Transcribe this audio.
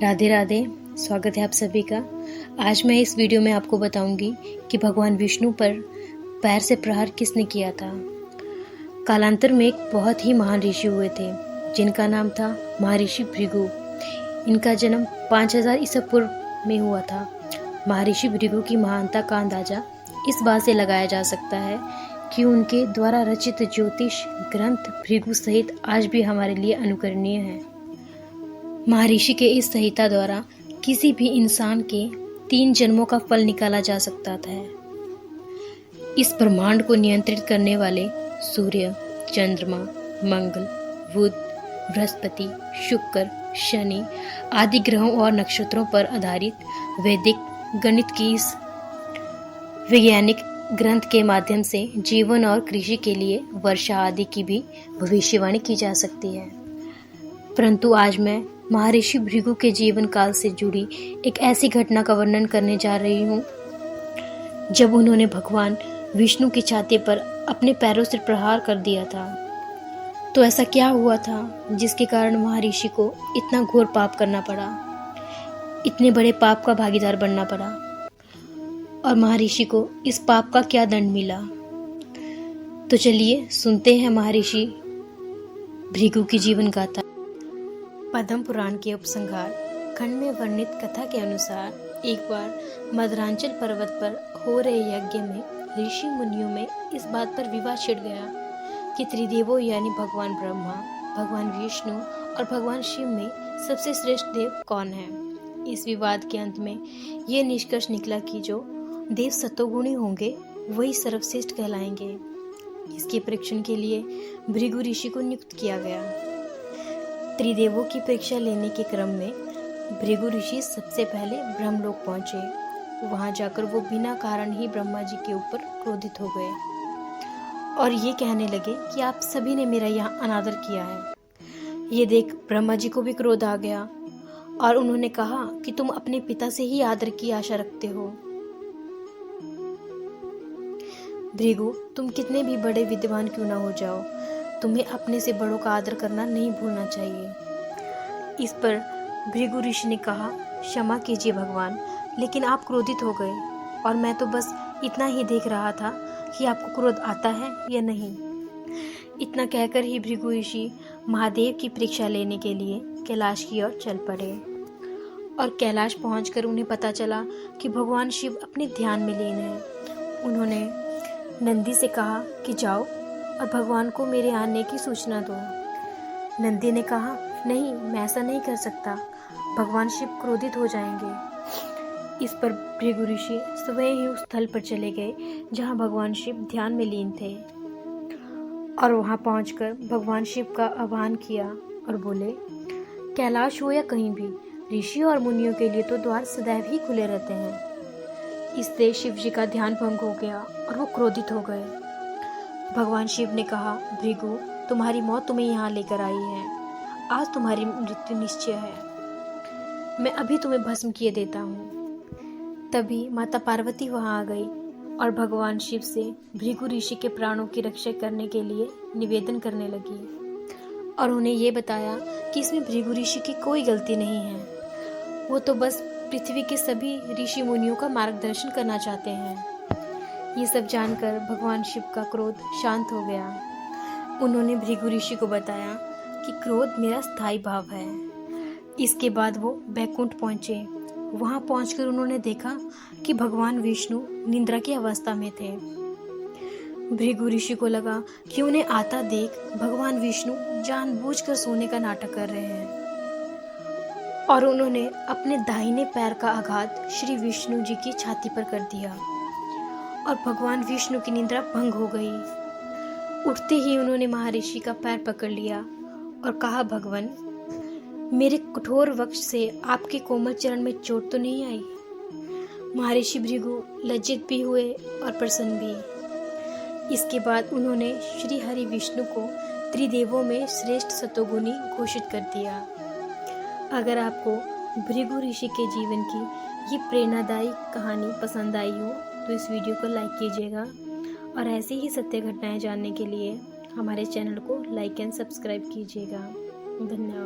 राधे राधे। स्वागत है आप सभी का। आज मैं इस वीडियो में आपको बताऊंगी कि भगवान विष्णु पर पैर से प्रहार किसने किया था। कालांतर में एक बहुत ही महान ऋषि हुए थे जिनका नाम था महर्षि भृगु। इनका जन्म 5000 ईसा पूर्व में हुआ था। महर्षि भृगु की महानता का अंदाजा इस बात से लगाया जा सकता है कि उनके द्वारा रचित ज्योतिष ग्रंथ भृगु सहित आज भी हमारे लिए अनुकरणीय है। महर्षि के इस संहिता द्वारा किसी भी इंसान के 3 जन्मों का फल निकाला जा सकता था। इस ब्रह्मांड को नियंत्रित करने वाले सूर्य, चंद्रमा, मंगल, बुध, बृहस्पति, शुक्र, शनि आदि ग्रहों और नक्षत्रों पर आधारित वैदिक गणित की इस वैज्ञानिक ग्रंथ के माध्यम से जीवन और कृषि के लिए वर्षा आदि की भी भविष्यवाणी की जा सकती है। परंतु आज मैं महर्षि भृगु के जीवन काल से जुड़ी एक ऐसी घटना का वर्णन करने जा रही हूँ जब उन्होंने भगवान विष्णु की छाती पर अपने पैरों से प्रहार कर दिया था। तो ऐसा क्या हुआ था जिसके कारण महर्षि को इतना घोर पाप करना पड़ा, इतने बड़े पाप का भागीदार बनना पड़ा, और महर्षि को इस पाप का क्या दंड मिला। तो चलिए सुनते हैं महर्षि भृगु की जीवन गाथा। पद्म पुराण के उपसंहार खंड में वर्णित कथा के अनुसार एक बार मदरांचल पर्वत पर हो रहे यज्ञ में ऋषि मुनियों में इस बात पर विवाद छिड़ गया कि त्रिदेवों यानी भगवान ब्रह्मा, भगवान विष्णु और भगवान शिव में सबसे श्रेष्ठ देव कौन है। इस विवाद के अंत में ये निष्कर्ष निकला कि जो देव सतोगुणी होंगे वही सर्वश्रेष्ठ कहलाएंगे। इसके परीक्षण के लिए भृगु ऋषि को नियुक्त किया गया। त्रिदेवों की परीक्षा लेने के क्रम में भृगु ऋषि सबसे पहले ब्रह्मलोक पहुंचे। वहां जाकर वो बिना कारण ही ब्रह्मा जी के ऊपर क्रोधित हो गए और ये कहने लगे कि आप सभी ने मेरा यहाँ अनादर किया है। ये देख ब्रह्मा जी को भी क्रोध आ गया और उन्होंने कहा कि तुम अपने पिता से ही आदर की आशा रखते हो। भृगु, तुम कितने भी बड़े विद्वान क्यों ना हो जाओ, तुम्हें अपने से बड़ों का आदर करना नहीं भूलना चाहिए। इस पर भृगु ऋषि ने कहा, क्षमा कीजिए भगवान, लेकिन आप क्रोधित हो गए और मैं तो बस इतना ही देख रहा था कि आपको क्रोध आता है या नहीं। इतना कहकर ही भृगु ऋषि महादेव की परीक्षा लेने के लिए कैलाश की ओर चल पड़े। और कैलाश पहुंचकर उन्हें पता चला कि भगवान शिव अपने ध्यान में लीन है। उन्होंने नंदी से कहा कि जाओ और भगवान को मेरे आने की सूचना दो। नंदी ने कहा, नहीं, मैं ऐसा नहीं कर सकता, भगवान शिव क्रोधित हो जाएंगे। इस पर भृगु ऋषि स्वयं ही उस स्थल पर चले गए जहां भगवान शिव ध्यान में लीन थे और वहां पहुंचकर भगवान शिव का आह्वान किया और बोले, कैलाश हो या कहीं भी, ऋषि और मुनियों के लिए तो द्वार सदैव ही खुले रहते हैं। इससे शिव जी का ध्यान भंग हो गया और वो क्रोधित हो गए। भगवान शिव ने कहा, भृगु, तुम्हारी मौत तुम्हें यहाँ लेकर आई है, आज तुम्हारी मृत्यु निश्चय है, मैं अभी तुम्हें भस्म किए देता हूँ। तभी माता पार्वती वहाँ आ गई और भगवान शिव से भृगु ऋषि के प्राणों की रक्षा करने के लिए निवेदन करने लगी और उन्हें ये बताया कि इसमें भृगु ऋषि की कोई गलती नहीं है, वो तो बस पृथ्वी के सभी ऋषि मुनियों का मार्गदर्शन करना चाहते हैं। ये सब जानकर भगवान शिव का क्रोध शांत हो गया। उन्होंने भृगु ऋषि को बताया कि क्रोध मेरा स्थायी भाव है। इसके बाद वो बैकुंठ पहुंचे। वहां पहुंचकर उन्होंने देखा कि भगवान विष्णु निद्रा की अवस्था में थे। भृगु ऋषि को लगा कि उन्हें आता देख भगवान विष्णु जानबूझकर सोने का नाटक कर रहे हैं और उन्होंने अपने दाहिने पैर का आघात श्री विष्णु जी की छाती पर कर दिया और भगवान विष्णु की निद्रा भंग हो गई। उठते ही उन्होंने महर्षि का पैर पकड़ लिया और कहा, भगवान, मेरे कठोर वक्ष से आपके कोमल चरण में चोट तो नहीं आई। महर्षि भृगु लज्जित भी हुए और प्रसन्न भी। इसके बाद उन्होंने श्री हरि विष्णु को त्रिदेवों में श्रेष्ठ सतोगुणी घोषित कर दिया। अगर आपको भृगु ऋषि के जीवन की ये प्रेरणादायी कहानी पसंद आई हो तो इस वीडियो को लाइक कीजिएगा और ऐसी ही सत्य घटनाएं जानने के लिए हमारे चैनल को लाइक एंड सब्सक्राइब कीजिएगा। धन्यवाद।